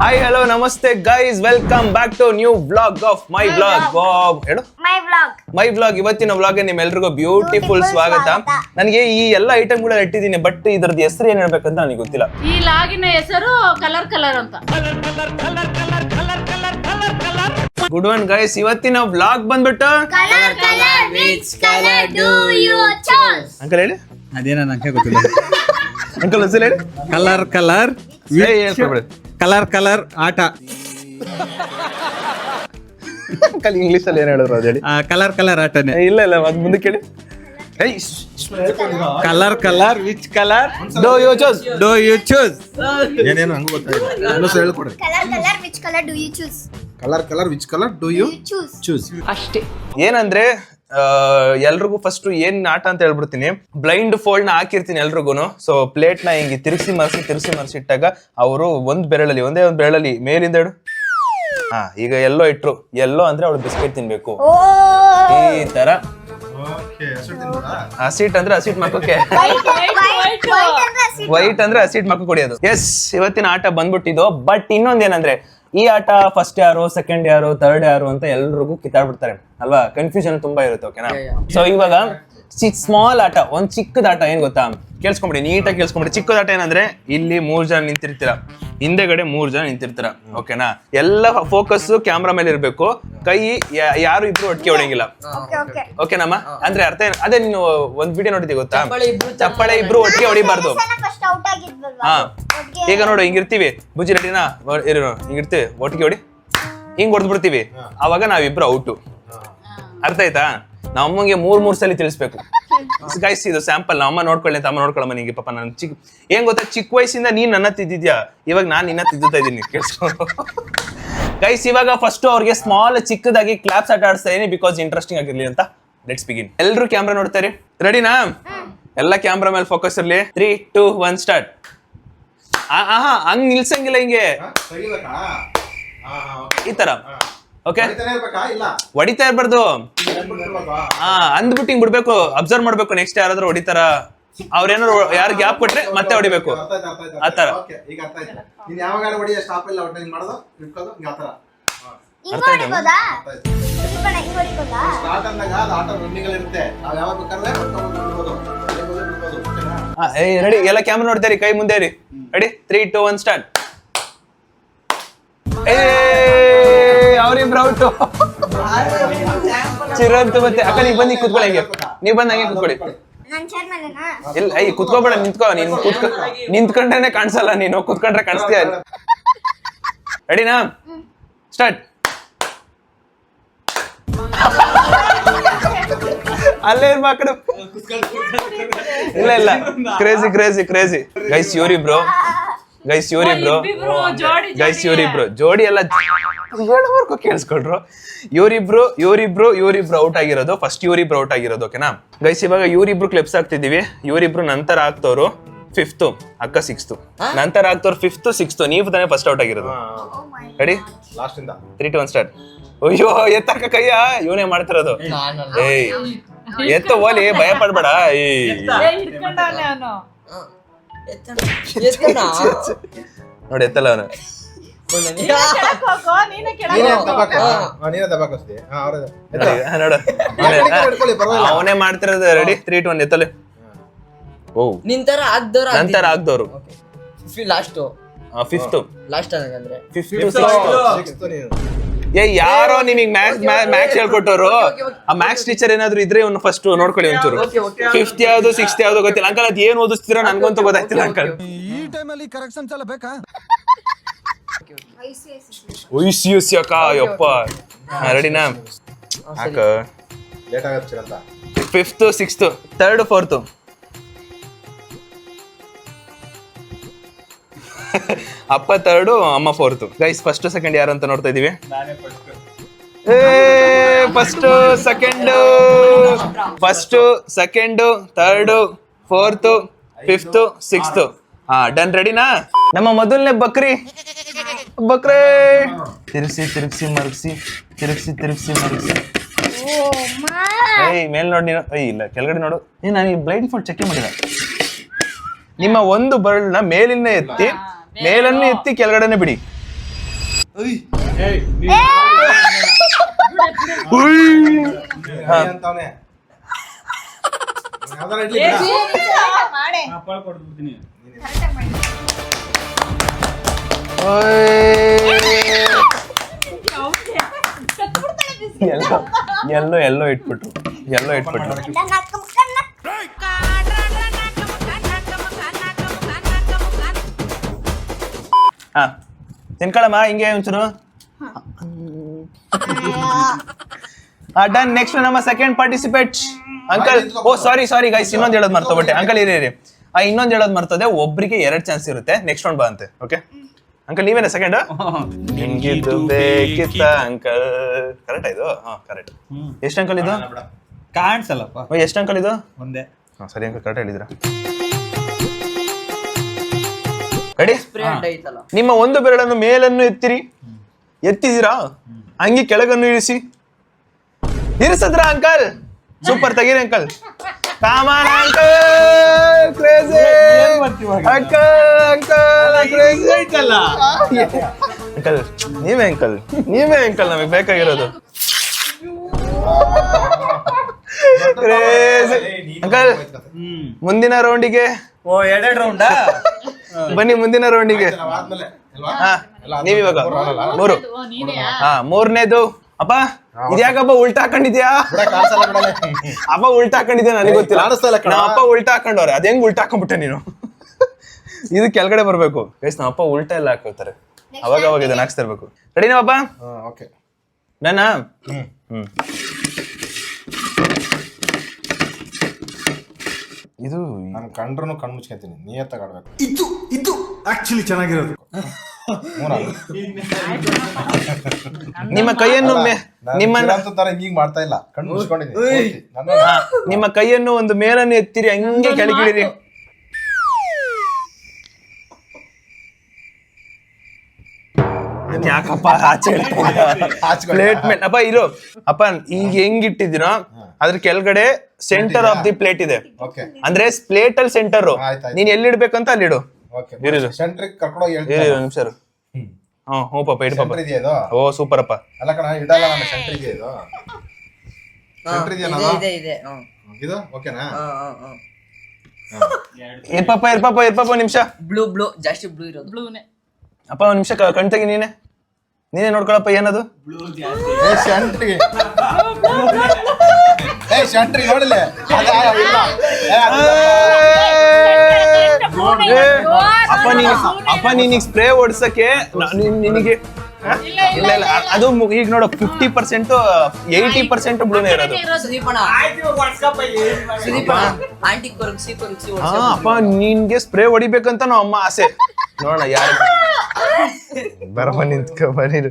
Hi hello ನಮಸ್ತೆ guys, welcome back to new vlog of my vlog. ಹೇಳು my vlog. ಇವತ್ತಿನ vlog ನಿಮ್ಮೆಲ್ರಿಗೂ beautiful ಸ್ವಾಗತ. ನನಗೆ ಈ ಎಲ್ಲ ಐಟಮ್ಗಳ ಇಟ್ಟಿದ್ದೀನಿ, ಬಟ್ ಇದ್ರದ್ದು ಹೆಸರು ಏನ್ ಹೇಳ್ಬೇಕಂತ ನನಗೆ ಗೊತ್ತಿಲ್ಲ. ಈ ಲಾಗಿನ ಹೆಸರು ಕಲರ್ ಕಲರ್ ಅಂತ. ಗುಡ್ ಒನ್ ಗೈಸ್, ಇವತ್ತಿನ ವ್ಲಾಗ್ ಬಂದ್ಬಿಟ್ಟು ಅಂಕಲ್ ಹೇಳಿ. ಅದೇನ ನಂಗೆ ಗೊತ್ತಿಲ್ಲ. ಅಂಕಲ್ ಹೆಸರು ಹೇಳಿ. ಕಲರ್ ಕಲರ್ ಕಲರ್ ಕಲರ್ ಆಟ. ಅಂಕಲ್ ಇಂಗ್ಲಿಷ್ ಅಲ್ಲಿ ಏನ್ ಹೇಳಿದ್ರು ಅದು ಹೇಳಿ. ಕಲರ್ ಕಲರ್ ಆಟನೇ. ಇಲ್ಲ ಇಲ್ಲ, ಅದ್ ಮುಂದಕ್ಕೆ ಹೇಳಿ. Colour colour which colour do you choose. ಏನೇನು ಹಂಗ ಗೊತ್ತಾಗಿಲ್ಲ. ಇನ್ನೊಂದು ಹೇಳ್ಕೊಡ್ರಿ. Colour which colour do you choose. ಅಷ್ಟೇ. ಏನಂದ್ರೆ ಎಲ್ರಿಗೂ ಫಸ್ಟ್ ಏನ್ ಆಟ ಅಂತ ಹೇಳ್ಬಿಡ್ತೀನಿ. ಬ್ಲೈಂಡ್ ಫೋಲ್ಡ್ ನ ಹಾಕಿರ್ತೀನಿ ಎಲ್ರಿಗೂನು. ಸೊ ಪ್ಲೇಟ್ ನ ಹಿಂಗೆ ತಿರ್ಸಿ ಮರ್ಸಿ ಇಟ್ಟಾಗ ಅವರು ಒಂದೇ ಒಂದು ಬೆರಳಲ್ಲಿ ಮೇಲಿಂದ ಇಡು. ಈಗ ಎಲ್ಲೋ ಇಟ್ರು. ಎಲ್ಲೋ ಅಂದ್ರೆ ಅವಳು ಬಿಸ್ಕೆಟ್ ತಿನ್ಬೇಕು. ಈ ತರ ಹಸಿಟ್ ಅಂದ್ರೆ ಹಸಿಟ್ ಮಕ್ಕಕ್ಕೆ, ವೈಟ್ ಅಂದ್ರೆ ಹಸಿಟ್ ಮಕ್ಕ ಕುಡಿಯೋದು. ಎಸ್, ಇವತ್ತಿನ ಆಟ ಬಂದ್ಬಿಟ್ಟಿದ್ದು. ಬಟ್ ಇನ್ನೊಂದೇನಂದ್ರೆ, ಈ ಆಟ ಫಸ್ಟ್ ಯಾರು, ಸೆಕೆಂಡ್ ಯಾರು, ಥರ್ಡ್ ಯಾರು ಅಂತ ಎಲ್ರಿಗೂ ಕಿತ್ತಾಡ್ಬಿಡ್ತಾರೆ ಅಲ್ವಾ. ಕನ್ಫ್ಯೂಷನ್ ತುಂಬಾ ಇರುತ್ತೆ. ಓಕೆನಾ? ಸೊ ಇವಾಗ ಸ್ಮಾಲ್ ಆಟ, ಒಂದ್ ಚಿಕ್ಕದ ಆಟ. ಏನ್ ಗೊತ್ತಾ, ಕೇಳಿಸ್ಕೊಂಬಿಡಿ, ನೀಟಾಗಿ ಕೇಳಿಸ್ಕೊಂಬಿಡಿ. ಚಿಕ್ಕದಾಟ ಏನಂದ್ರೆ, ಇಲ್ಲಿ 3 ಜನ ನಿಂತಿರ್ತೀರ, ಹಿಂದೆಗಡೆ 3 ಜನ ನಿಂತಿರ್ತೀರ. ಓಕೆನಾ? ಎಲ್ಲ ಫೋಕಸ್ ಕ್ಯಾಮ್ರಾ ಮೇಲೆ ಇರ್ಬೇಕು. ಕೈ ಯಾರು ಇಬ್ರು ಒಟ್ಟಿಗೆ ಹೊಡೆಯಂಗಿಲ್ಲ. ಓಕೆನಮ್ಮ? ಅಂದ್ರೆ ಅರ್ಥ ಏನು? ಅದೇ ನೀನು ಒಂದ್ ವಿಡಿಯೋ ನೋಡಿದ್ದೆ ಗೊತ್ತಾ, ಚಪ್ಪಾಳೆ ಇಬ್ರು ಒಟ್ಟಿಗೆ ಹೊಡಿಬಾರ್ದು. ಹಾ, ಈಗ ನೋಡು, ಹಿಂಗಿರ್ತೀವಿ. ಬುಜ್ಜಿ ರೆಡಿನಾ? ಹಿಂಗಿರ್ತೀವಿ, ಒಟ್ಟಿಗೆ ಹೊಡಿ, ಹಿಂಗ್ ಹೊಡೆದ್ಬಿಡ್ತೀವಿ. ಅವಾಗ ನಾವಿಬ್ರು ಔಟು. ಅರ್ಥ ಆಯ್ತಾ? ನಮ್ಮಂಗೆ 3 ಸಲ ತಿಳಿಸ್ಬೇಕು. ಗೈಸ್, ಇದು ಸ್ಯಾಂಪಲ್. ನಮ್ಮ ನೋಡ್ಕೊಳ್ಳಿ ಅಂತ ಅಮ್ಮ ನೋಡ್ಕೊಳ್ಳಮ್ಮ. ನಿಂಗೆ ಪಾಪ ನಾನು ಏನ್ ಗೊತ್ತಾ, ಚಿಕ್ಕ ವಯಸ್ಸಿಂದ ನೀನ್ ನನ್ನ ತಿದ್ದಿದ್ಯಾ, ಇವಾಗ ನಾನ್ ನಿನ್ನ ತಿದ್ದುತ್ತಾ ಇದ್ದೀನಿ. ಕೇಳಿಸ್ಕೊಂಡು ಗೈಸ್, ಇವಾಗ ಫಸ್ಟ್ ಅವ್ರಿಗೆ ಸ್ಮಾಲ್ ಚಿಕ್ಕದಾಗಿ ಕ್ಲಾಪ್ಸ್ ಆಟ ಆಡಿಸ್ತಾ ಇದೀನಿ, ಬಿಕಾಸ್ ಇಂಟ್ರೆಸ್ಟಿಂಗ್ ಆಗಿರ್ಲಿ ಅಂತ. Let's begin. ಎಲ್ರು ಕ್ಯಾಮ್ರಾ ನೋಡ್ತಾರೆ. ರೆಡಿನಾ? ಎಲ್ಲ ಕ್ಯಾಮ್ರಾ ಮೇಲೆ ಫೋಕಸ್ ಇರ್ಲಿ. 3, 2, 1 ಸ್ಟಾರ್ಟ್. ಹಂಗ್ ನಿಲ್ಸಂಗಿಲ್ಲ, ಹಿಂಗೆ ಈ ತರ. ಓಕೆ, ಹೊಡಿತಾ ಇರ್ಬಾರ್ದು. ಅಂದ್ಬಿಟ್ಟು ಹಿಂಗ್ ಬಿಡ್ಬೇಕು, ಅಬ್ಸರ್ವ್ ಮಾಡ್ಬೇಕು. ನೆಕ್ಸ್ಟ್ ಯಾರಾದ್ರೂ ಹೊಡಿತಾರ, ಅವ್ರೇನಾರು ಯಾರು ಗ್ಯಾಪ್ ಕೊಟ್ರೆ ಮತ್ತೆ ಹೊಡಿಬೇಕು. ಆತರ ರೆಡಿ? ಎಲ್ಲ ಕ್ಯಾಮ್ರಾ ನೋಡ್ತಾರಿ, ಕೈ ಮುಂದೆ ರೀ. ರೆಡಿ? 3, 2, 1 ಸ್ಟಾರ್ಟ್. ಅವ್ರಿಬ್ರು ಔಟು. ಚಿರಂತು ಮತ್ತೆ ಅಕ್ಕ, ನೀವ್ ಬಂದು ಕುತ್ಕೊಳ್ಳಿ. ಹಂಗೆ ನೀವ್ ಬಂದ್ ಹಂಗೆ ಕುತ್ಕೊಳ್ಳಿ. ಇಲ್ಲ, ಕುತ್ಕೋಬೇಡ, ನಿಂತ್ಕೋ. ನೀನ್ ನಿಂತ್ಕೊಂಡ್ರೆ ಕಾಣಿಸಲ್ಲ, ನೀನು ಕುತ್ಕೊಂಡ್ರೆ ಕಾಣಿಸ್ತೀಯ. ರೆಡಿನಾ? ಸ್ಟಾರ್ಟ್. ಅಲ್ಲೇ ಇರ್ಬಾಕಡು. ಇಲ್ಲ, ಕ್ರೇಜಿ ಗೈಸ್. ಇವರಿಬ್ರು ಜೋಡಿ ಎಲ್ಲ ಕೇಳಿಸ್ಕೊಳ್ರು. ಇವರಿಬ್ರು ಔಟ್ ಆಗಿರೋದು. ಫಸ್ಟ್ ಇವರಿಬ್ರು ಔಟ್ ಆಗಿರೋದು. ಓಕೆನಾ ಗೈಸ್? ಇವಾಗ ಇವರಿಬ್ರು ಕ್ಲಿಪ್ಸ್ ಹಾಕ್ತಿದೀವಿ. ಇವರಿಬ್ರು ನಂತರ ಆಗ್ತವ್ರು 5th, ಅಕ್ಕ 6th. ನಂತರ ಆಗ್ತವ್ರು 5th, 6th. ನೀವು ತಾನೇ ಫಸ್ಟ್ ಔಟ್ ಆಗಿರೋದು. ರೆಡಿ? 3, 2, 1 ಸ್ಟಾರ್ಟ್. ಅಯ್ಯೋ, ಎತ್ತಕ್ಕ ಕೈಯ, ಇವನೇ ಮಾಡ್ತಿರೋದು. ಏಯ್, ಎತ್ತು ಓಲಿ, ಭಯ ಪಡ್ಬೇಡ. ನೋಡಿ, ಎತ್ತಲ್ಲ ಅವನು. ಅವನೇ ಮಾಡ್ತಿರೋದು. ರೆಡಿ? 3, 2, 1 ಎತ್ತಲೆ. ಓ, ನಂತರ ಆಗ್ದವ್ರು 5th, 5th. ಯಾರೋ ನಿಮಗೆ ಮ್ಯಾಕ್ಸ್ ಹೇಳ್ಕೊಟ್ಟವ್ರು. ಆ ಮ್ಯಾಕ್ಸ್ ಟೀಚರ್ ಏನಾದ್ರು ಇದ್ರೆ ಇವ್ನು ಫಸ್ಟ್ ನೋಡ್ಕೊಳ್ಳಿ ಒಂಚೂರು. 5th ಯಾವ್ದು 6th ಯಾವ್ದು ಗೊತ್ತಿಲ್ಲ. ಅಂಕಲ್, ಅದ್ ಏನ್ ಓದಿಸ್ತೀರಾ ನನ್ಗಂತೂ ಗೊತ್ತಾಗ್ತಿಲ್ಲ ಅಂಕಲ್. ಈ ಟೈಮಲ್ಲಿ ಕರೆಕ್ಷನ್ಸ್ ಎಲ್ಲ ಬೇಕಾ? ಒಯ್ಸಿ ಅಕ್ಕ, ಯಪ್ಪ. ರೆಡಿನಾ? ಅಕ್ಕ 5th, 6th, 3rd, 4th. ಅಪ್ಪ 3rd, ಅಮ್ಮ 4th. ಗೈಸ್, ಫಸ್ಟ್ ಸೆಕೆಂಡ್ ಯಾರು ಅಂತ ನೋಡ್ತಾ ಇದೀವಿ. First second 3rd, 4th, 5th, 6th. Done. ರೆಡಿನಾ? ನಮ್ಮ ಮೊದಲನೇ ಬಕ್ರಿ ತಿರುಗಿಸಿ ಮರಗಿಸಿ. ಮೇಲ್ ನೋಡಿ ನೀನು. ಇಲ್ಲ, ಕೆಳಗಡೆ ನೋಡು. ನಾನು ಈ ಬ್ಲೈಂಡ್ ಫೋಲ್ಡ್ ಚೆಕ್ ಮಾಡಿದ. ನಿಮ್ಮ ಒಂದು ಬರ್ಲ್ನ ಮೇಲನ್ನು ಎತ್ತಿ ಕೆಳಗಡೆನೆ ಬಿಡಿ. ಅಂತಾನೆ ಎಲ್ಲೋ ಇಟ್ಬಿಟ್ರು. ಹಾ ತಿನ್ಕೊಳಮ್ಮ ಹಿಂಗೆ ಒಂಚೂರು. ಡನ್. ನೆಕ್ಸ್ಟ್ ನಮ್ಮ ಸೆಕೆಂಡ್ ಪಾರ್ಟಿಸಿಪೇಟ್ ಅಂಕಲ್. ಓ ಸಾರಿ ಗೈಸ್, ಇನ್ನೊಂದು ಹೇಳೋದು ಮರ್ತೋಗ್ಬಿಟ್ಟೆ. ಅಂಕಲ್ ಇರಿ. ಇನ್ನೊಂದು ಹೇಳೋದು ಮರ್ತದೆ, ಒಬ್ರಿಗೆ 2 ಚಾನ್ಸ್ ಇರುತ್ತೆ. ನೆಕ್ಸ್ಟ್ ರೌಂಡ್ ಬಂತೆ. ಓಕೆ ಅಂಕಲ್, ನೀವೇನ ಸೆಕೆಂಡ್? ನಿಮ್ಗಿದ್ದು ಬೇಕಿತ್ತ ಅಂಕಲ್? ಕರೆಕ್ಟ್ ಇದು? ಹಾ ಕರೆಕ್ಟ್. ಎಷ್ಟು ಅಂಕಲ್ ಇದು? ಕಾಣಿಸಲ್ಲಪ್ಪ. ಎಷ್ಟು ಅಂಕಲ್ ಇದು? ಒಂದೇ. ಸರಿ ಅಂಕಲ್, ಕರೆಕ್ಟ್ ಹೇಳಿದ್ರ. ರೆಡಿ? ನಿಮ್ಮ ಒಂದು ಬೆರಳನ್ನು ಮೇಲನ್ನು ಎತ್ತಿದ್ದೀರಾ, ಅಂಗಿ ಕೆಳಗನ್ನು ಇರಿಸಿದ್ರ ಅಂಕಲ್? ಸೂಪರ್, ತೆಗೀರಿ uncle. Common uncle, crazy uncle. ನೀವೇ ಅಂಕಲ್ ನಮಗೆ ಬೇಕಾಗಿರೋದು. Crazy uncle. ಮುಂದಿನ ರೌಂಡಿಗೆ ರೌಂಡಾ? ಬನ್ನಿ, ಮುಂದಿನ ರೌಂಡಿಗೆ. ನೀವಿವಾಗ 3. ಮೂರನೇದು. ಅಪ್ಪ ಇದ್ಯಾಕಪ್ಪ ಉಲ್ಟಾ ಹಾಕೊಂಡಿದ್ಯಾ? ಅಪ್ಪ ಉಲ್ಟಾ ಹಾಕೊಂಡಿದ್ಯಾ ನನಗೆ ಗೊತ್ತಿಲ್ಲ. ಅಪ್ಪ ಉಲ್ಟಾ ಹಾಕೊಂಡವ್ರೆ, ಅದ್ ಹೆಂಗ್ ಉಲ್ಟಾ ಹಾಕೊಂಡ್ಬಿಟ್ಟೆ ನೀನು? ಇದು ಕೆಳಗಡೆ ಬರ್ಬೇಕು ಗೈಸ್. ನಮ್ಮ ಅಪ್ಪ ಉಲ್ಟಾ ಎಲ್ಲ ಹಾಕೋತಾರೆ, ಅವಾಗ ಇದನ್ನ ಹಾಕ್ಸ್ತಿರ್ಬೇಕು. ರೆಡಿನಾವಪ್ಪ? ಓಕೆ. ನನ್ನ ಇದು ನಾನು ಕಂಡ್ರು ಕಣ್ಣು ಮುಚ್ಕೊಂತೀನಿ, ನಿಯತ್ತಾಗಿ ಆಡ್ಬೇಕು. ಇದು ಆಕ್ಚುಲಿ ಚೆನ್ನಾಗಿರೋದು. ನಿಮ್ಮ ಕೈಯನ್ನು ಹಿಂಗ್ ಮಾಡ್ತಾ ಇಲ್ಲ, ಕಣ್ಣು ಮುಚ್ಕೊಂಡಿದ್ದೀನಿ. ನಿಮ್ಮ ಕೈಯನ್ನು ಒಂದು ಮೇಲನ್ನು ಎತ್ತಿರಿ, ಹಂಗೆ ಕೆಳಗಿಳಿರಿ. ಯಾಕಪ್ಪ ಆಚೆ ಪ್ಲೇಟ್ ಮೇಲೆ ಅಪ್ಪ ಇರೋ. ಅಪ್ಪ ಈಗ ಹೆಂಗಿಟ್ಟಿದ್ದೀನೋ ಅದ್ರ ಕೆಳಗಡೆ ಸೆಂಟರ್ ಆಫ್ ದಿ ಪ್ಲೇಟ್ ಇದೆ. ಅಂದ್ರೆ ಪ್ಲೇಟ್ ಅಲ್ಲಿ ಸೆಂಟರ್ ನೀನ್ ಎಲ್ಲಿಡ್ಬೇಕಂತ ಅಲ್ಲಿಡು. ನಿಮಿಷ. ಹ್ಞೂ ಪಾಪ, ಇಡು ಪಾಪ. ಓ ಸೂಪರ್ ಅಪ್ಪ. ಇರ್ಪಾಪ ನಿಮಿಷ. ಬ್ಲೂ ಜಾಸ್ತಿ ಬ್ಲೂ ಇರೋದು. ಬ್ಲೂನೇ ಅಪ್ಪ ಒಂದ್ ನಿಮಿಷ ಕಣ್ ತೆಗಿ. ನೀನೇ ನೋಡ್ಕೊಳಪ್ಪ ಏನದು. ಅಪ್ಪ ನೀನಿಗೆ ಸ್ಪ್ರೇ ಓಡಿಸಕ್ಕೆ ನಿನಗೆ ಇಲ್ಲ ಅದು ಈಗ ನೋಡು 50% 80% ಬ್ಲೂನೇ ಇರೋದು. ಅಪ್ಪ ನಿನ್ಗೆ ಸ್ಪ್ರೇ ಹೊಡಿಬೇಕಂತ ನಾವು ಅಮ್ಮ ಆಸೆ. ನೋಡೋಣ ಯಾರು ಬರಮ್ಮ ನಿಂತ್ಕ ಬರೀರು.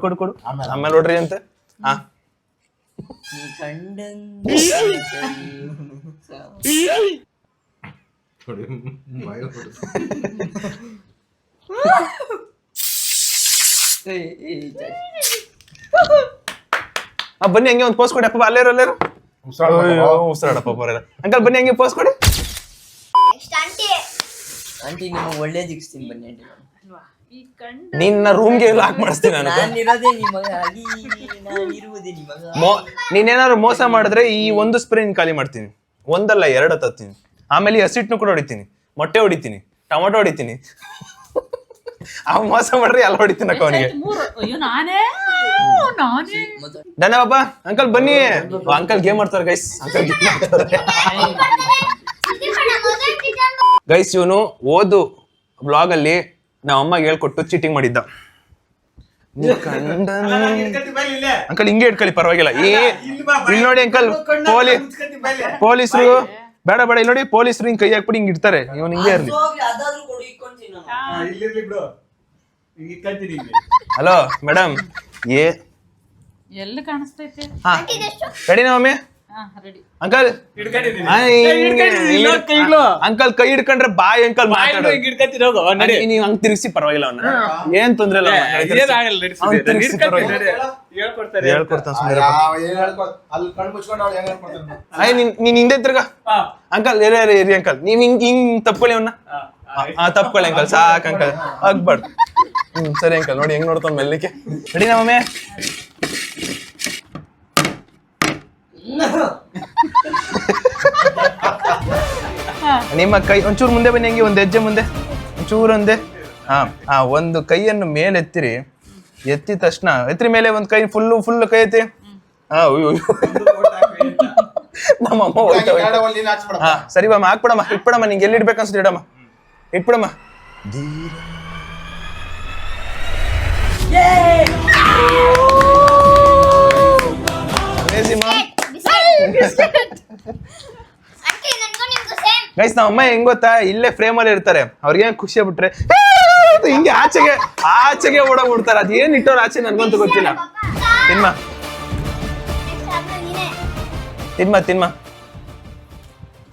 ಕೊಡು ಆಮೇಲೆ ನೋಡ್ರಿ ಅಂತ. ಹಾ ಬನ್ನಿ ಹಂಗೆ ಒಂದು ಪೋಸ್ ಕೊಡಿ ಅಪ್ಪ. ಅಲ್ಲೇರು ಉಸಿರಾಡಪ್ಪ ಬರಲ್ಲ. ಅಂಕಲ್ ಬನ್ನಿ ಹಂಗೆ ಪೋಸ್ ಕೊಡಿ. ಆಂಟಿ ನಿಮಗೆ ಒಳ್ಳೇದಿಕ್ಸ್ತೀನಿ ಬನ್ನಿ ಆಂಟಿ. ನಿನ್ನ ರೂಮ್ಗೆ ಲಾಕ್ ಮಾಡಿಸ್ತೀನಿ ನಾನು. ನೀನೇನಾದ್ರು ಮೋಸ ಮಾಡಿದ್ರೆ ಈ ಒಂದು ಸ್ಪ್ರೇ ಖಾಲಿ ಮಾಡ್ತೀನಿ. ಒಂದಲ್ಲ 2 ತತ್ತೀನಿ. ಆಮೇಲೆ ಹಸಿಟ್ನು ಕೂಡ ಹೊಡಿತೀನಿ, ಮೊಟ್ಟೆ ಹೊಡಿತೀನಿ, ಟೊಮೊಟೊ ಹೊಡಿತೀನಿ. ಅವ್ ಮೋಸ ಮಾಡ್ರಿ ಎಲ್ಲ ಹೊಡಿತೀನಿ ಅಕ್ಕ ಅವನಿಗೆ. ಧನ್ಯವಾದ ಅಂಕಲ್. ಬನ್ನಿ ಅಂಕಲ್ ಗೇಮ್ ಆಡ್ತಾರೆ ಗೈಸ್. ಅಂಕಲ್ ಗೇಮ್ ಆಡ್ತಾರೆ ಗೈಸ್. ಇವನು ಓದು ಬ್ಲಾಗ್ ಅಲ್ಲಿ ನಾವ್ ಅಮ್ಮಗೆ ಹೇಳ್ಕೊಟ್ಟು ಚೀಟಿಂಗ್ ಮಾಡಿದ್ದ. ಅಂಕಲ್ ಹಿಂಗೆ ಇಟ್ಕೊಳ್ಳಿ ಪರವಾಗಿಲ್ಲ. ಇಲ್ಲಿ ನೋಡಿ ಅಂಕಲ್, ಪೊಲೀಸರು ಬೇಡ ಇಲ್ಲಿ ನೋಡಿ, ಪೊಲೀಸರು ಹಿಂಗ್ ಕೈ ಹಾಕ್ಬಿಟ್ಟು ಹಿಂಗ್ ಇಡ್ತಾರೆ. ಇವನು ಹಿಂಗೆ ಇರ್ಲಿ. ಹಲೋ ಮೇಡಮ್, ಎಲ್ಲಿ ಕಾಣಿಸ್ತೈತೆ? ರೆಡಿನಾ ಮಮ್ಮಿ? ಅಂಕಲ್ ಅಂಕಲ್ ಕೈ ಹಿಡ್ಕೊಂಡ್ರೆ ಬಾಯ್ ಅಂಕಲ್ ನೀವ್ ಹಂಗ್ ತಿರ್ಗಿಸಿ ಪರವಾಗಿಲ್ಲ. ಅವನ್ನ ಏನ್ ತೊಂದ್ರೆ ಇಲ್ಲ, ನೀನ್ ಹಿಂದೆ ತಿರ್ಗ. ಅಂಕಲ್ ಇರಿ ಅಂಕಲ್, ನೀವ್ ಹಿಂಗ್ ತಪ್ಕೊಳ್ಳಿ ಅವನ್ನ. ತಪ್ಕೊಳ್ಳಿ ಅಂಕಲ್, ಸಾಕ್ ಅಂಕಲ್ ಆಗ್ಬಾರ್ದು. ಸರಿ ಅಂಕಲ್ ನೋಡಿ ಹೆಂಗ್ ನೋಡ್ತಾವ್ ಮೆಲ್ಲಿಕೆ. ರೆಡಿ ನಮ್ಮಮ್ಮೆ? ನಿಮ್ಮ ಕೈ ಒಂಚೂರು ಮುಂದೆ ಬನ್ನಿ, ಹಂಗೆ ಒಂದು ಹೆಜ್ಜೆ ಮುಂದೆ ಒಂಚೂರು ಒಂದೇ. ಹಾ ಒಂದು ಕೈಯನ್ನು ಮೇಲೆ ಎತ್ತಿರಿ. ಎತ್ತಿದ ತಕ್ಷಣ ಎತ್ತಿರಿ ಮೇಲೆ ಒಂದು ಕೈ ಫುಲ್ ಕೈ ಎತ್ತಿ. ನಮ್ಮಮ್ಮ ಹಾ ಸರಿ ಬಾಮ್ಮ ಹಾಕ್ಬಿಡಮ್ಮ, ಇಟ್ಬಿಡಮ್ಮ, ನಿಂಗೆ ಎಲ್ಲಿ ಇಡ್ಬೇಕು ಅನ್ಸುತ್ತೆ ಇಡಮ್ಮ, ಇಟ್ಬಿಡಮ್ಮ. ಗೈಸ್ ನಮ್ಮ ಅಮ್ಮ ಹೆಂಗ್ ಗೊತ್ತಾ, ಇಲ್ಲೇ ಫ್ರೇಮ್ ಅಲ್ಲಿ ಇರ್ತಾರೆ, ಅವ್ರಿಗೆ ಖುಷಿ ಆಗ್ಬಿಟ್ರೆ ಹಿಂಗೆ ಆಚೆಗೆ ಓಡೋಗ್ಬಿಡ್ತಾರೆ. ಅದೇನ್ ಇಟ್ಟವ್ರು ಆಚೆ ನನ್ಗಂತೂ ಗೊತ್ತಿಲ್ಲ. ತಿನ್ಮ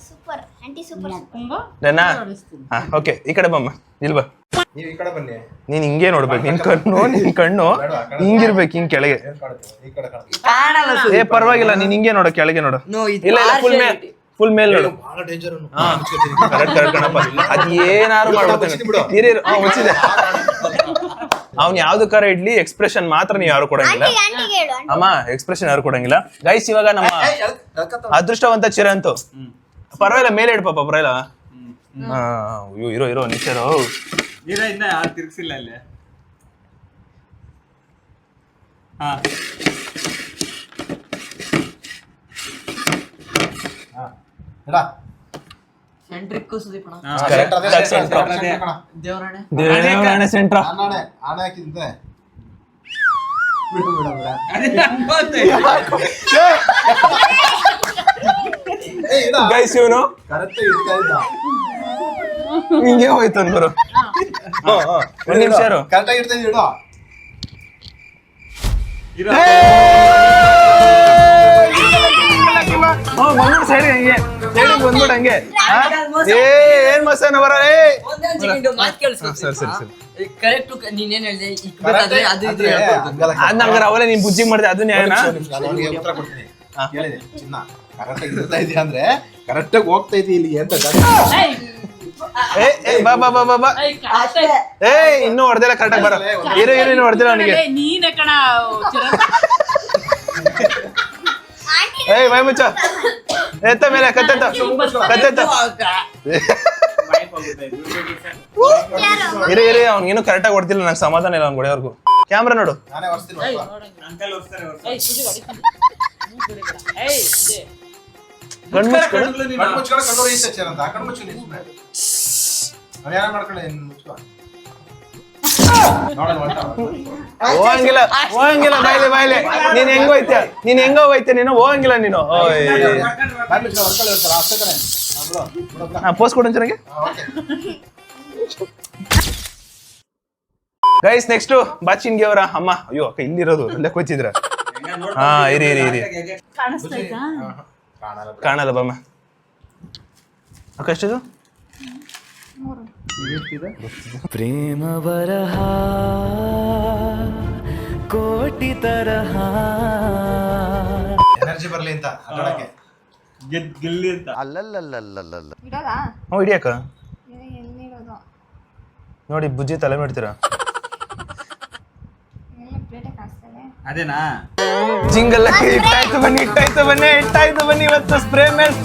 ಸೂಪರ್ ಆಂಟಿ ಸೂಪರ್ ನಾ ಓಕೆ ಈ ಕಡೆ ಬಮ್ಮ, ಇಲ್ವಾ ನೀವು ಈ ಕಡೆ ಬನ್ನಿ. ನೀನ್ ಹಿಂಗೆ ನೋಡ್ಬೇಕು, ನಿನ್ ಕಣ್ಣು ಹಿಂಗಿರ್ಬೇಕು, ಹಿಂಗ್ ಕೆಳಗೆ. ಈ ಕಡೆ ಏ ಪರವಾಗಿಲ್ಲ, ನೀನ್ ಹಿಂಗೆ ನೋಡು, ಕೆಳಗೆ ನೋಡು. ಇಲ್ಲ ಫುಲ್ ಮೇಲ್ ನೋಡು. ಬಹಳ ಡೇಂಜರ್. ಕರೆಕ್ಟ್ ಕಣಪ್ಪ, ಅದ್ ಏನಾರು ಮಾಡ್ಬಿಡ್ತಾನೆ. ಮುಚ್ಚಿದೆ ಅವ್ನ್ ಯಾವ್ದಕ್ಕಾರ ಇಡ್ಲಿ ಎಕ್ಸ್ಪ್ರೆಷನ್ ಮಾತ್ರ ನೀವು ಯಾರು ಕೊಡಂಗಿಲ್ಲ ಅಮ್ಮ, ಎಕ್ಸ್ಪ್ರೆಷನ್ ಯಾರು ಕೊಡಂಗಿಲ್ಲ. ಗೈಸ್ ಇವಾಗ ನಮ್ಮ ಅದೃಷ್ಟವಂತ ಚಿರಂತು ಪರವಾಗಿಲ್ಲ, ಮೇಲೆ ಇಡ್ ಪಾಪ, ಪರವಾಗಿಲ್ಲ. ಇರೋ ನಿಶ್ಚರು ಇನ್ನ ತಿರ್ಗಿಸಿಲ್ಲ ಅಲ್ಲಿ. ಸೆಂಟ್ರಿಕ್ ಸುದೀಪ್ ದೇವರಾಣೆ ಸೆಂಟ್ರ. ಆನೆ ಹಾಕಿದ್ದೆ ಗೈಸ್ ಇವನು ಕರೆಕ್ಟ್ ಇಡ್ತಾ ಇದ್ದ. ಹಿಂಗೆ ಹೋಯ್ತು ಅನ್ಬರು. ಒಂದ್ ನಿಮಿಷ ಇರು. ಕರೆಕ್ಟ್ ಆಗಿ ಇಡ್ತಾ ಇಡು. ಸರಿ ಹಂಗೆ ಬಂದ್ಬಿಟ್ಟು ಹಂಗೆ. ಏನ್ ಮಸಾನ ಬರ. ಕರೆಕ್ಟ್ ನೀನೇನ್ ಹೇಳ್ದೆ ಅದು ಇದು ಅದ್ ನಮ್ಗೆ ಅವಲೇ ನೀನ್ ಬುಜ್ಜಿ ಮಾಡಿದೆ, ಅದು ನ್ಯಾಯನಾ? ಉತ್ತರ ಕೊಡ್ತೀನಿ. ಕೇಳಿದೆ ಚಿನ್ನ, ಕರೆಕ್ಟ್ ಆಗಿ ಇಡ್ತಾ ಇದೀಯ ಅಂದ್ರೆ ಕರೆಕ್ಟ್ ಆಗಿ ಹೋಗ್ತಾ ಇದೀಯ ಇಲ್ಲಿಗೆ ಅಂತ. ಬಾ ಏ ಇನ್ನೂ ಹೊಡೆದಿಲ್ಲ, ಕರೆಕ್ಟಾಗಿ ಬರ. ಇನ್ನು ಹೊಡೆದಿಲ್ಲ ಅವನಿಗೆ. ನೀನೆ ಕಣ ಏಯ್ ಬಾಯ್ ಮುಚ್ಚ, ಎತ್ತ ಮೇಲೆ ಕತ್ತೆತ್ತ. ಇರಿ ಅವ್ನಿಗೇನು ಕರೆಕ್ಟಾಗಿ ಹೊಡ್ತಿಲ್ಲ, ನಂಗೆ ಸಮಾಧಾನ ಇಲ್ಲ ಅವ್ನು ಹೊಡೆಯೋರ್ಗು. ಕ್ಯಾಮ್ರಾ ನೋಡು. ನಾನೇ ಹೊರ್ಸ್ತೀನಿ. ಕಣ್ಣು ಮುಚ್ಕೊಂಡು ಕಣ್ಮುಚ್ಕೊಂಡು ಕಣ್ಣೂರು ಐತೆ ಚೇರಂತ. ಕಣ್ಮುಚ್ಚು ನೀನು ಸುಮ್ಮನೆ. ಅವ್ನು ಯಾರ ಮಾಡ್ಕೊಳ್ಳಿ ಮುಚ್ಕೊ. ಹೋಗಂಗಿಲ್ಲ ಬಾಯ್ಲೆ. ನೀನ್ ಹೆಂಗೋ ಹೋಯ್ತೆ ನೀನು, ಹೋಗಂಗಿಲ್ಲ ನೀನು. ಪೋಸ್ಟ್ ಕೊಡು ಚೆನ್ನಾಗಿ. ಗೈಸ್ ನೆಕ್ಸ್ಟ್ ಬಾಚಿನ್ಗೆ ಅವರ ಅಮ್ಮ. ಅಯ್ಯೋ ಅಕ್ಕ ಇಲ್ಲಿರೋದು, ಅಲ್ಲೇ ಕೂತಿದ್ರ. ಹಾ ಇರಿ ಕಾಣಲ್ಲ ಬಮ್ಮ. ಅಕ್ಕ ಎಷ್ಟಿದು? ಪ್ರೇಮ ಬರಹ ಕೋಟಿ ತರಹ. ಎನರ್ಜಿ ಬರ್ಲಿ ಅಂತ ಆಡಕ್ಕೆ. ಗೆಲ್ಲಿ ಅಂತ. ಹಿಡಿಯಕ್ಕ ನೋಡಿ, ಬುಜ್ಜಿ ತಲೆ ಮಾಡ್ತೀರಾ? ಅದೇನಾ ಜಿಂಗಲ್ ಇಟ್ಟಾಯ್ತು ಬನ್ನಿ ಇವತ್ತು ಸ್ಪ್ರೇ ಮೇಲ್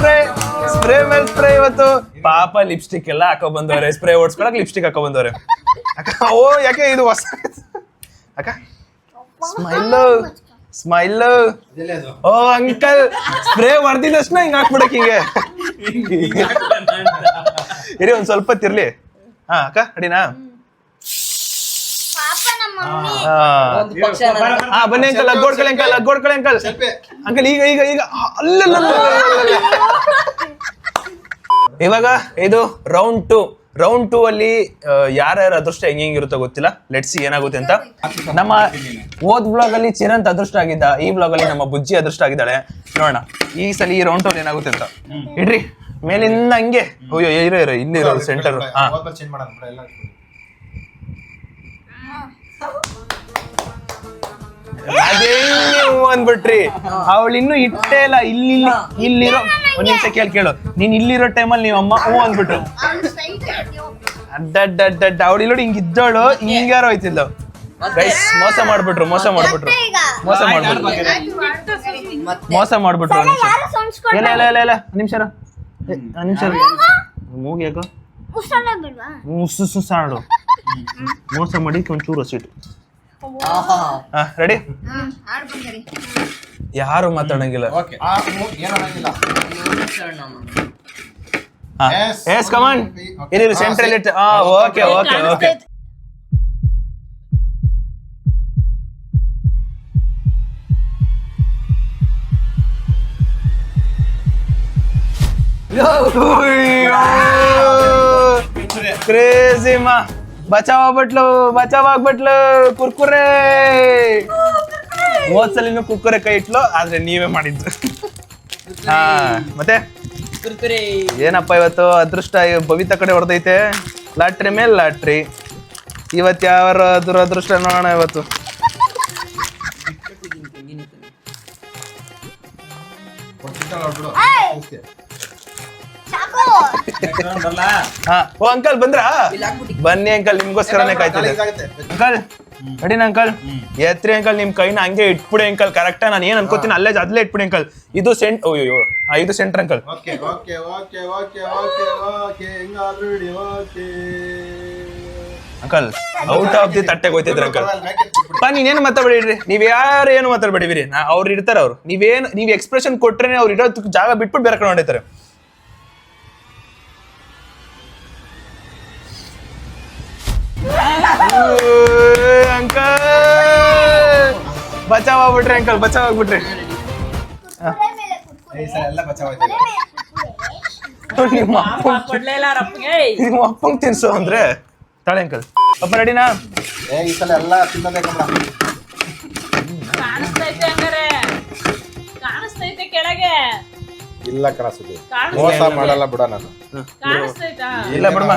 ಇವತ್ತು. ಪಾಪ ಲಿಪ್ಸ್ಟಿಕ್ ಎಲ್ಲ ಹಾಕೋ ಬಂದವ್ರೆ, ಸ್ಪ್ರೇ ಓಡಿಸ್ಕೊಳಕ್ ಲಿಪ್ಸ್ಟಿಕ್ ಹಾಕೋ ಬಂದವ್ರೆ. ಅಕ್ಕ ಓ ಯಾಕೆ ಇದು ಹೊಸ ಅಕ್ಕ? ಸ್ಮೈಲ್ ಓ ಅಂಕಲ್, ಸ್ಪ್ರೇ ಹೊಡೆದಿದ ತಕ್ಷಣ ಹಿಂಗ್ ಹಾಕ್ಬಿಡಕ್ ಹಿಂಗೆ. ಇರಿ ಒಂದ್ ಸ್ವಲ್ಪ ತಿರ್ಲಿ. ಹಾ ಅಕ್ಕ ಅಡಿನಾ? ಬನ್ನಿ ಅಂಕಲ್, ಅಗ್ಗೋಡ್ಕೊಳ್ಳಿ ಅಂಕಲ್. ಅಂಕಲ್ ಈಗ ಅಲ್ಲ. ಇವಾಗ ಇದು ರೌಂಡ್ 2 ಅಲ್ಲಿ ಯಾರ್ಯಾರ ಅದೃಷ್ಟ ಹೆಂಗಿರುತ್ತೋ ಗೊತ್ತಿಲ್ಲ. ಲೆಟ್ಸ್ ಸಿ ಏನಾಗುತ್ತೆ ಅಂತ. ನಮ್ಮ ಓದ್ ಬ್ಲಾಗ್ ಅಲ್ಲಿ ಚಿರಂತ್ ಅದೃಷ್ಟ ಆಗಿದ್ದ, ಈ ಬ್ಲಾಗ್ ಅಲ್ಲಿ ನಮ್ಮ ಬುಜ್ಜಿ ಅದೃಷ್ಟ ಆಗಿದ್ದಾಳೆ. ನೋಡೋಣ ಈ ಸಲ ಈ ರೌಂಡ್ 2 ಏನಾಗುತ್ತೆ ಅಂತ. ಇಡ್ರಿ ಮೇಲಿಂದ ಹಂಗೆ. ಅಯ್ಯೋ ಇರೋ ಇಲ್ಲಿ ಇರೋದು ಸೆಂಟರ್. ಚೇಂಜ್ ಮಾಡೋಣ ಎಲ್ಲ. ಅದೇ ಅಂದ್ಬಿಟ್ರಿ, ಅವಳು ಇನ್ನು ಇಟ್ಟೇ ಇಲ್ಲ. ಇಲ್ಲಿರೋ ಒಂದ್ ನಿಮಿಷ ಕೇಳು, ನೀನ್ ಇಲ್ಲಿರೋ ಟೈಮಲ್ಲಿ ನೀವ್ ಅಮ್ಮ ಹೂ ಅಂದ್ಬಿಟ್ರು. ಅಡ್ಡ ಅವಳು ನೋಡಿ ಹಿಂಗ್ ಇದ್ದವಳು ಹಿಂಗಾರು ಹೋಯ್ತಿದ್ಲು ಗೈಸ್ ಮೋಸ ಮಾಡ್ಬಿಟ್ರು ಇಲ್ಲ ನಿಮಿಷ ಮೂಗಿ ಯಾಕೋ ಸಾಡು ಮೋಸ ಮಾಡಿ ಒಂಚೂರು ಹಸಿಟ್ಟು ರೆಡಿ ಯಾರು ಮಾತಾಡಂಗಿಲ್ಲ ಎಸ್ ಕಮಾನ್ ಇರಿ ಸೆಂಟ್ರಲ್ ಇಟ್ ಓಕೆ ಕ್ರೇಜಿ ಮಾ ಬಚಾವ್ ಆಗ್ಬಿಟ್ಲು ಕುರ್ಕುರೆ ಹೋದ್ಸಲಿನೂ ಕುರ್ಕುರೆ ಕೈ ಇಟ್ಲು ಆದ್ರೆ ನೀವೇ ಮಾಡಿದ್ದು ಹಾ ಮತ್ತೆ ಏನಪ್ಪ ಇವತ್ತು ಅದೃಷ್ಟ ಭವಿತ ಕಡೆ ಹೊಡೆದೈತೆ ಲಾಟ್ರಿ ಮೇಲೆ ಲಾಟ್ರಿ ಇವತ್ತು ಯಾವ ದುರದೃಷ್ಟ ನೋಡೋಣ ಇವತ್ತು ಓ ಅಂಕಲ್ ಬಂದ್ರಾ ಬನ್ನಿ ಅಂಕಲ್ ನಿಮ್ಗೋಸ್ಕರನೇ ಕಾಯ್ತಿದ್ದೆ ಅಂಕಲ್ ರೆಡಿನ ಅಂಕಲ್ ಎತ್ರಿ ಅಂಕಲ್ ನಿಮ್ ಕೈನ ಹಂಗೆ ಇಟ್ಬಿಡಿ ಅಂಕಲ್ ಕರೆಕ್ಟಾ ನಾನು ಏನ್ ಅನ್ಕೋತೀನಿ ಅಲ್ಲೇ ಇಟ್ಬಿಡಿ ಅಂಕಲ್ ಇದು ಇದು centre uncle uncle out of the ತಟ್ಟೆಗೆ ಹೋಯ್ತಿದ್ರ ಅಂಕಲ್ ನೀನೇನು ಮಾತಾಡ್ಬೇಡಿರಿ ನೀವ್ ಯಾರು ಏನು ಮಾತಾಡ್ಬೇಡಿರಿ ಅವ್ರು ಇರ್ತಾರ ಅವ್ರು ನೀವ್ ಎಕ್ಸ್ಪ್ರೆಷನ್ ಕೊಟ್ರೆ ಅವ್ರು ಇರೋ ಜಾಗ ಬಿಟ್ಬಿಟ್ಟು ಬೇರೆ ಕಡೆ ಹೊಡಿತಾರೆ ಅಂಕಲ್ ಬಚಾವ್ ಆಗ್ಬಿಟ್ರಿ ಅಂಕಲ್ ಬಚಾವ್ ಆಗ್ಬಿಟ್ರಿ ನಿಮ್ಮ ಅಪ್ಪಂಗ್ ತಿನ್ಸು ಅಂದ್ರೆ ತಾಳೆ ಅಂಕಲ್ ಅಪ್ಪ ರೆಡಿನಾ ಈ ಸಲ ಎಲ್ಲ ತಿನ್ನೋದೇ ಕಾಣಿಸ್ತೈತೆ ಕೆಳಗೆ ಇಲ್ಲ ಕನಸುದು ಮೋಸ ಮಾಡಲ್ಲ ಬಿಡ ನಾನು ಇಲ್ಲ ಬಿಡಮ್ಮ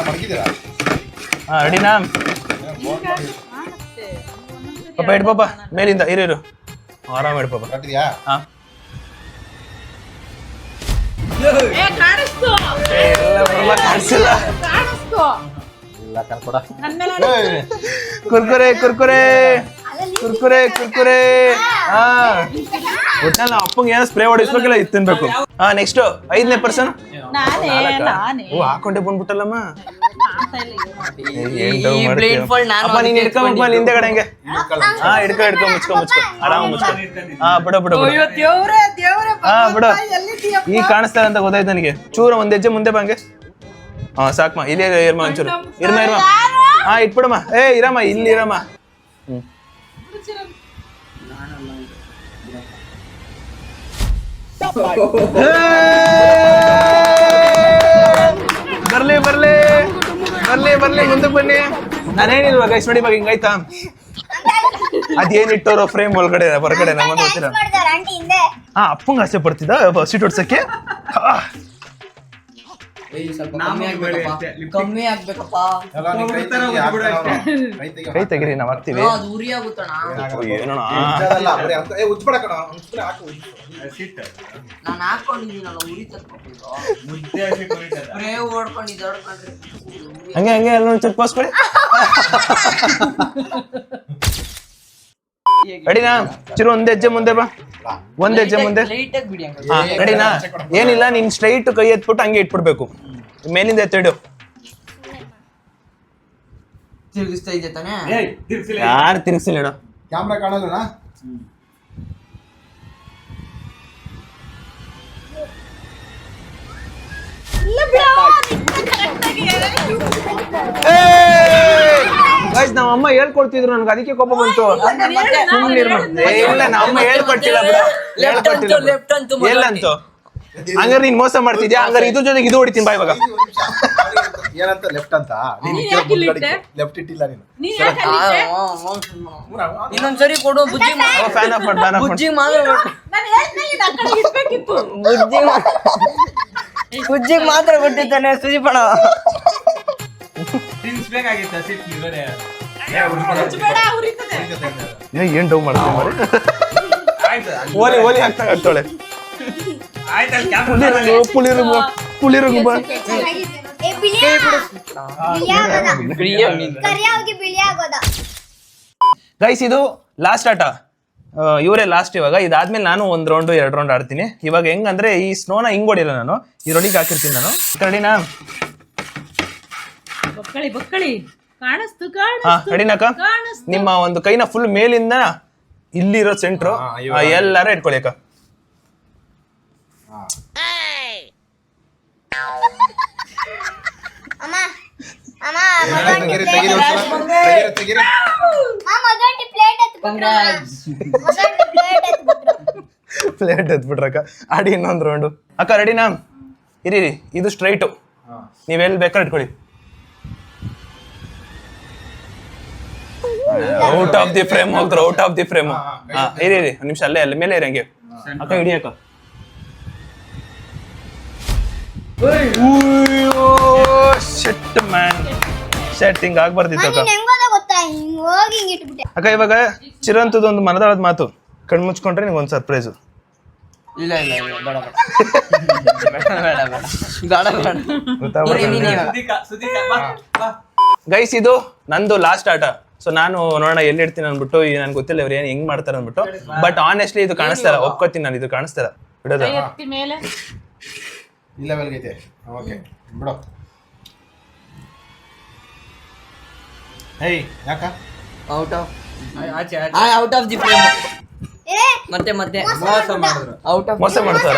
ಮಡಗಿದ್ದೀರಾ ರೆಡಿನಾ ಪಾಪ ಇಡ್ ಪಾಪ ಮೇಲಿಂದ ಇರು ಆರಾಮ ಇಡ್ ಪಾಪ ಕಟ್ಟಿದ್ಯಾ ಹಾ ಕಾಣಿಸಿಲ್ಲ ಇಲ್ಲ ಕನ್ಕೊಡ ಕುರ್ಕುರೆ ಹಾ ಒಟ್ನಲ್ಲಿ ನಾವು ಅಪ್ಪಂಗೆ ಏನೋ ಸ್ಪ್ರೇ ಹೊಡಿಸ್ಬೇಕಿಲ್ಲ ಇದು ತಿನ್ಬೇಕು ಹಾ ನೆಕ್ಸ್ಟ್ 5ನೇ ಪರ್ಸನ್ ಹಾಕೊಂಡೆ ಬಂದ್ಬಿಟ್ಟಲ್ಲಮ್ಮ ಅಪ್ಪ ನೀನ್ ಹಿಡ್ಕೊಂಬ ಹಿಂದೆಗಡೆ ಹಂಗೆ ಹಾ ಹಿಡ್ಕೊ ಮುಚ್ಕೊ ಆರಾಮ ಮುಚ್ಕೊ ಹಾ ಬಿಡು ಹಾ ಬಿಡು ಈಗ ಕಾಣಿಸ್ತಾರ ಅಂತ ಗೊತ್ತಾಯ್ತು ನನಗೆ ಚೂರ ಒಂದ್ ಹೆಜ್ಜೆ ಮುಂದೆ ಬಂಗೆ ಹಾ ಸಾಕಮ್ಮ ಇಲ್ಲಿ ಇರ್ಮ ಒಂಚೂರು ಇರ್ಮ ಹಾ ಇಟ್ಬಿಡಮ್ಮ ಇರಮ್ಮ ಇಲ್ಲಿ ಇರಮ್ಮ ಬರ್ಲಿ ಮುಂದಕ್ಕೆ ಬನ್ನಿ ನಾನೇನಿಲ್ವಾ ಗೈಸ್ ನೋಡಿ ಇವಾಗ ಹಿಂಗಾಯ್ತಾ ಅದೇನಿಟ್ಟೋರೋ ಫ್ರೇಮ್ ಹೊರಗಡೆ ನಮ್ಮನ್ನು ಗೊತ್ತಿಲ್ಲ ಅಪ್ಪಂಗ ಆಸೆ ಪಡ್ತಿದ್ದ ಸೀಟ್ ಹೊಡ್ಸಕ್ಕೆ ಕಮ್ಮಿ ಆಗ್ಬೇಕಪ್ಪ ಕೈ ತೆಗಿರಿ ನಾವ್ ಹಾಕ್ತಿವಿ ಉರಿ ಆಗುತ್ತಣ ಏನೋಣ ನಾನು ಹಾಕೊಂಡಿದ್ದೀನಲ್ಲ ಉರಿ ತರ್ಕೊಂಡು ಓಡ್ಕೊಂಡಿದ್ದೆ ಹಂಗೆ ಎಲ್ಲ ಚೆಕ್ ಪಾಸ್ ಕೊಡಿ ರೆಡಿನಾ ಚಿರು ಒಂದ್ ಹೆಜ್ಜೆ ಮುಂದೆ ಬಾ ಒಂದ್ ಹೆಜ್ಜೆ ಮುಂದೆ ರೆಡಿನಾ ಏನಿಲ್ಲ ನೀನ್ ಸ್ಟ್ರೈಟ್ ಕೈ ಎತ್ಬಿಟ್ಟು ಹಂಗೆ ಇಟ್ಬಿಡ್ಬೇಕು ಮೇಲಿಂದ ಎತ್ತಿಡು ತಿರುಗಿಸ್ತಾ ಇದ್ದೆ ತಾನೆ ಯಾರು ತಿರ್ಗಿಸಿಲ್ಲ ಇಡು ಕ್ಯಾಮ್ರಾ ಕಾಣಲ್ಲ ನಮ್ಮ ಅಮ್ಮ ಹೇಳ್ಕೊಡ್ತಿದ್ರು ನನ್ಗೆ ಅದಕ್ಕೆ ಕೋಪ ಬಂತು ಇಲ್ಲ ನಮ್ಮ ಅಮ್ಮ ಹೇಳ್ಕೊಟ್ಟಿಲ್ಲ ಎಲ್ಲಂತೂ ಹಂಗಾರೆ ನೀನ್ ಮೋಸ ಮಾಡ್ತಿದ್ಯಾ ಹಂಗಾರೆ ಇದ್ರ ಜೊತೆಗೆ ಇದು ಹೊಡಿತೀನಿ ಬಾ ಇವಾಗ ಏನಂತ ಲೆಫ್ಟ್ ಅಂತ ಲೆಫ್ಟ್ ಇಟ್ಟಿಲ್ಲ ನೀನು ಇನ್ನೊಂದ್ಸರಿ ಕೊಡು ಬುಜ್ಜಿ ಫ್ಯಾನ್ ಆಫ್ ಬುಜ್ಜಿ ಬುಜ್ಜಿಗೆ ಮಾತ್ರ ಕೊಟ್ಟಿದ್ದಾನೆ ಸುಜಿಪಣ ತಿನ್ಸ್ಬೇಕಾಗಿತ್ತ ಸಿಟ್ ಏನ್ ಡೌ ಮಾಡ್ತೀನಿ ಓಲಿ ಹಾಕ್ತಾ ಪುಳಿರುಗು ಬಾ ಕರಿಯಾಗಿ ಬಿಳಿ ಆಗೋದ. ಗೈಸ್ ಇದು ಲಾಸ್ಟ್ ಆಟ, ಇವರೇ ಲಾಸ್ಟ್. ಇವಾಗ ಇದಾದ್ಮೇಲೆ ನಾನು 1 ರೌಂಡ್ 2 ರೌಂಡ್ ಆಡ್ತೀನಿ. ಇವಾಗ ಹೆಂಗಂದ್ರೆ ಈ ಸ್ನೋನ ಹಿಂಗ್ ಹೊಡಿಲ್ಲ, ನಾನು ಈರೊಳಗೆ ಹಾಕಿರ್ತೀನಿ. ನಾನು ರೆಡಿನಾ? ಬಕ್ಕಳಿ ಬಕ್ಕಳಿ ಕಾಣಿಸ್ತು ಹಾ ರೆಡಿನಾಕ? ಕಾಣಿಸ್ತು. ನಿಮ್ಮ ಒಂದು ಕೈನ ಫುಲ್ ಮೇಲಿಂದ ಇಲ್ಲಿರೋ ಸೆಂಟ್ರು ಎಲ್ಲಾರು ಇಟ್ಕೊಳ್ಳಿ ಅಕ್ಕ. ಅಮ್ಮ ಅಮ್ಮ ಮೊದಲು ಪ್ಲೇಟ್ ಪ್ಲೇಟ್ ಎತ್ಬಿಟ್ರಕ್ಕ. ಆಡಿ ಇನ್ನೊಂದು ರೌಂಡು. ಅಕ್ಕ ರೆಡಿನಾ? ಇರಿ ಇದು ಸ್ಟ್ರೈಟು, ನೀವೆಲ್ಲಿ ಬೇಕಾದ್ರೆ ಇಟ್ಕೊಳ್ಳಿ. ಔಟ್ ಆಫ್ ದಿ ಫ್ರೇಮ್ ಹೋಗ್ತಾರೆ, ಔಟ್ ಆಫ್ ದಿ ಫ್ರೇಮ್. ಹಾ ಇರಿ ಒಂದು ನಿಮಿಷ, ಅಲ್ಲೇ ಮೇಲೆ ಇರಿ ಹಂಗೆ. ಅಕ್ಕ ಇಡಿ ಅಕ್ಕ. ಶೆಟ್ ಮ್ಯಾನ್, ಶೆಟ್ ಹಿಂಗ್ ಆಗ್ಬಾರ್ದಿತ್ತು ಅಕ್ಕ. ಗೊತ್ತಾ, ಹಿಂಗ್ ಹೋಗಿ ಹಿಂಗ್ ಇಟ್ಬಿಟ್ಟೆ. ಅಕ್ಕ ಇವಾಗ ಚಿರಂತದ ಒಂದು ಮನದಾಳದ ಮಾತು, ಕಣ್ ಮುಚ್ಕೊಂಡ್ರೆ ನಿಂಗೆ ಒಂದು ಸರ್ಪ್ರೈಸು. ಇಲ್ಲ ಇಲ್ಲ ಇಲ್ಲ, ಬೇಡ ಬೇಡ. ಗೈಸ್ ಇದು ನಂದು ಲಾಸ್ಟ್ ಆಟ. ಸೊ ನಾನು ನೋಡೋಣ ಎಲ್ಲಿ ಇಡ್ತೀನಿ ಅಂದ್ಬಿಟ್ಟು, ನನ್ಗೆ ಗೊತ್ತಿಲ್ಲ ಇವ್ರು ಏನ್ ಹೆಂಗ್ ಮಾಡ್ತಾರೆ ಅಂದ್ಬಿಟ್ಟು. ಬಟ್ ಆನೆಸ್ಟ್ಲಿ ಇದು ಕಾಣಿಸ್ತಾರ, ಒಪ್ಕೋತೀನಿ ನಾನು, ಇದು ಕಾಣಿಸ್ತಾರ ಬಿಡೋದು. ಎತ್ತಿ ಮೇಲೆ ಈ ಲೆವೆಲ್ಗೆ ಐತೆ. ಓಕೆ ಬಿಡು. ಹೇಯ್ ಯಾಕ ಔಟ್ ಆಫ್ ಆಚೆ ಔಟ್ ಆಫ್ ದಿ ಫ್ರೇಮ್. ಮತ್ತೆ ಮೋಸ ಮಾಡಿದ್ರು. ಔಟ್ ಆಫ್ ಮೋಸ ಮಾಡ್ತಾರ.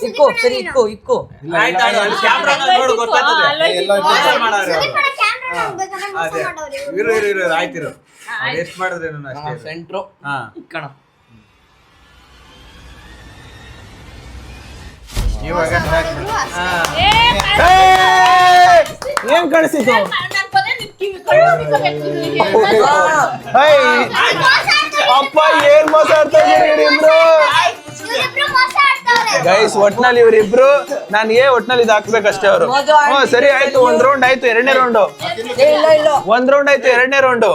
ಇಕ್ಕೋ ಸರಿ, ಇಕ್ಕೋ ಇಕ್ಕೋ. ಆಯ್ತು ಕ್ಯಾಮ್ರಾ ನೋಡು ಗೊತ್ತಾಗ್ತದೆ. ಮೋಸ ಮಾಡೋರು. ಅದೇ ಇರು ಆಯ್ತಿರು. ಎಷ್ಟು ಮಾಡಿದ್ರೆ ಅಷ್ಟೇ. ಸೆಂಟ್ರೋ ಹಾ ಕಣ. ಇವಾಗ ಏನ್ ಕಾಣಿಸಿತು? ಅಪ್ಪ ಏನ್ ಮಾತಾಡ್ತಾ ಇದೀರಿ ಇಬ್ರು? ಗೈಸ್ ಒಟ್ನಲ್ಲಿ ಇವ್ರಿಬ್ರು ನನ್ಗೆ ಒಟ್ನಲ್ಲಿ ಇದು ಹಾಕ್ಬೇಕಷ್ಟೇ ಅವರು. ಸರಿ ಆಯ್ತು, 1 ರೌಂಡ್ ಆಯ್ತು, 2ನೇ ರೌಂಡು. 1 ರೌಂಡ್ ಆಯ್ತು, 2ನೇ ರೌಂಡು.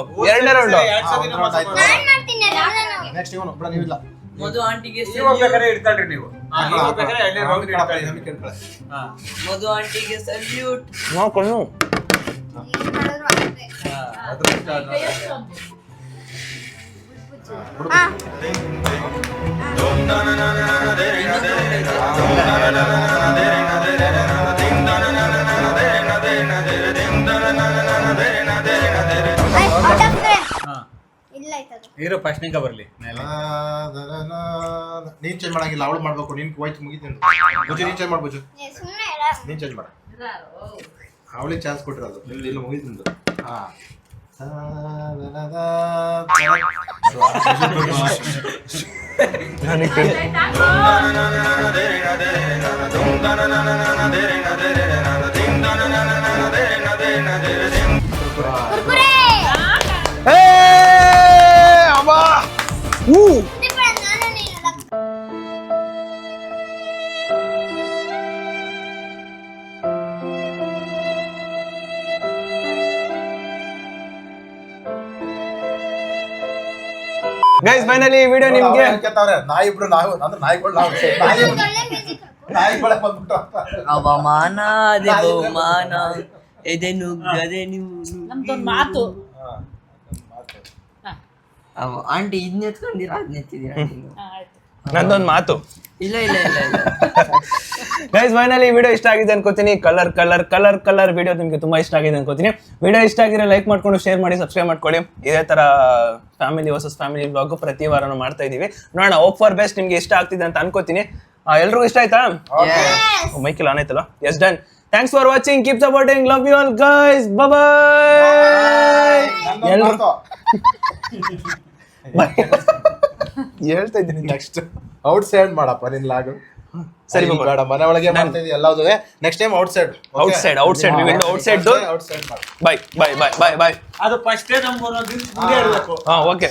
ನೆಕ್ಸ್ಟ್ ಇವನು ಬಿಡ, ನೀವಿಲ್ಲ. ಮಧು ಆಂಟಿಗೆ ಬೇಕಾದ್ರೆ ಇಡ್ತಾಳ್ರಿ ನೀವು. ಬೇಕಾದ್ರೆ 2ನೇ ರೌಂಡ್ ಇಡ್ತಾಳ್ರಿ. ಮಧು ಆಂಟಿಗೆ ಸಲ್ಯೂಟ್. ನೋಡ್ಕೊಂಡು ಹೀರೋ ಫಸ್ಟ್ ನಿಂಕ ಬರ್ಲಿ. ನೀನ್ ಚೇಂಜ್ ಮಾಡಂಗಿಲ್ಲ, ಅವಳು ಮಾಡ್ಬೇಕು. ನಿನ್ ವೈಟ್ ಮುಗಿತು. ಬುಜು ನೀನ್ ಚೇಂಜ್ ಮಾಡ್ಬೋದು. ನೀನ್ ಚೇಂಜ್ ಮಾಡ, ಅವಳಿಗೆ ಚಾನ್ಸ್ ಕೊಟ್ಟಿರೋದು. ಇಲ್ಲ ಮುಗಿತು ನಿಂದು. ಹಾ ಗೈಸ್ ಫೈನಲಿ ಈ ವಿಡಿಯೋ ನಿಮ್ಗೆ ನಾಯಿ ಇಬ್ರು, ನಾವು ಅಂದ್ರೆ ನಾಯಿಗಳು, ನಾಯಿಗಳೇ ಬಂದ್ಬಿಟ್ಟು ಅವಮಾನ ಅದೇ ಬಹುಮಾನ ಎದೆ ನುಗ್ಗದೆ ನೀವು. ನಮ್ದೊಂದು ಮಾತು. ಆಂಟಿ ಇದನ್ನ ಎತ್ಕೊಂಡಿರಾ ಅದನ್ನ ಎತ್ತಿದ್ದೀರಾ? ನಂದೊಂದು ಮಾತು. ಇಲ್ಲ ಇಲ್ಲ ಇಲ್ಲ ಇಲ್ಲ. ಗೈಸ್ ಫೈನಲಿ ವಿಡಿಯೋ ಇಷ್ಟ ಆಗಿದೆ ಅನ್ಕೋತೀನಿ. ಕಲರ್ ವಿಡಿಯೋ ನಿಮ್ಗೆ ತುಂಬಾ ಇಷ್ಟ ಆಗಿದೆ ಅನ್ಕೋತೀನಿ. ವಿಡಿಯೋ ಇಷ್ಟ ಆಗಿದ್ರೆ ಲೈಕ್ ಮಾಡ್ಕೊಂಡು ಶೇರ್ ಮಾಡಿ, ಸಬ್ಸ್ಕ್ರೈಬ್ ಮಾಡ್ಕೊಳ್ಳಿ. ಇದೇ ತರ ಫ್ಯಾಮಿಲಿ ವರ್ಸಸ್ ಫ್ಯಾಮಿಲಿ ಬ್ಲಾಗ್ ಪ್ರತಿ ವಾರನೂ ಮಾಡ್ತಾ ಇದೀವಿ. ನೋಡೋಣ, ಹೋಪ್ ಫಾರ್ ಬೆಸ್ಟ್. ನಿಮ್ಗೆ ಇಷ್ಟ ಆಗ್ತಿದೆ ಅಂತ ಅನ್ಕೋತೀನಿ. ಎಲ್ರಿಗೂ ಇಷ್ಟ ಆಯ್ತಾ? ಮೈಕಲ್ ಆನ್ ಆಯ್ತಲ್ಲ? Yes done. Thanks for watching. Keep supporting. Love you all guys. Bye. ಹೇಳ್ತಾ ಇದ್ದೀನಿ. ನೆಕ್ಸ್ಟ್ ಔಟ್ ಸೈಡ್ ಮಾಡಪ್ಪ ನಿನ್ ಲಾಗು. ಸರಿ ಬೇಡ, ಮನೆ ಒಳಗೆ ಮಾಡ್ತಾ ಇದೀವಿ ಎಲ್ಲಾವುದು. Next time outside we will do outside door. Outside ಮಾಡಿ. Bye. ಅದು ಫಸ್ಟೇ ನಮ್ಗೆ ಒಂದೊಂದು ದಿನ ಮುಂದೆ ಇರಬೇಕು. ಓಕೆ.